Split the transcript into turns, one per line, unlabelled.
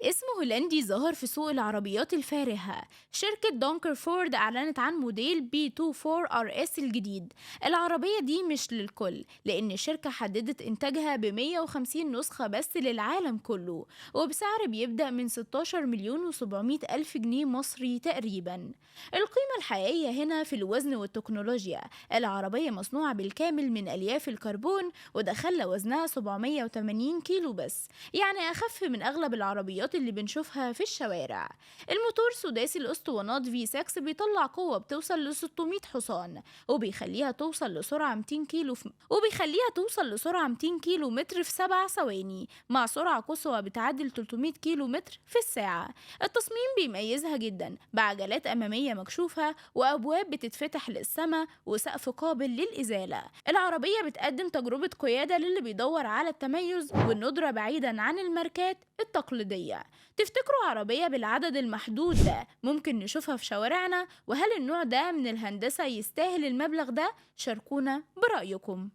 اسم هولندي ظهر في سوق العربيات الفارهة. شركة دونكر فورد أعلنت عن موديل B24RS الجديد. العربية دي مش للكل، لأن الشركة حددت إنتاجها ب 150 نسخة بس للعالم كله، وبسعر بيبدأ من 16 مليون و700 ألف جنيه مصري تقريبا. القيمة الحقيقية هنا في الوزن والتكنولوجيا. العربية مصنوعة بالكامل من ألياف الكربون، وده خلى وزنها 780 كيلو بس، يعني أخف من أغلب العربيات اللي بنشوفها في الشوارع. الموتور سداسي الأسطوانات V6 بيطلع قوة بتوصل ل 600 حصان، وبيخليها توصل لسرعة 200 كيلو متر في 7 ثواني، مع سرعة قصوى بتعدل 300 كيلو متر في الساعة. التصميم بيميزها جدا بعجلات أمامية مكشوفة، وأبواب بتتفتح للسما، وسقف قابل للإزالة. العربية بتقدم تجربة قيادة للي بيدور على التميز والندرة بعيدا عن الماركات التقليدية. تفتكروا عربية بالعدد المحدود ده ممكن نشوفها في شوارعنا؟ وهل النوع ده من الهندسة يستاهل المبلغ ده؟ شاركونا برأيكم.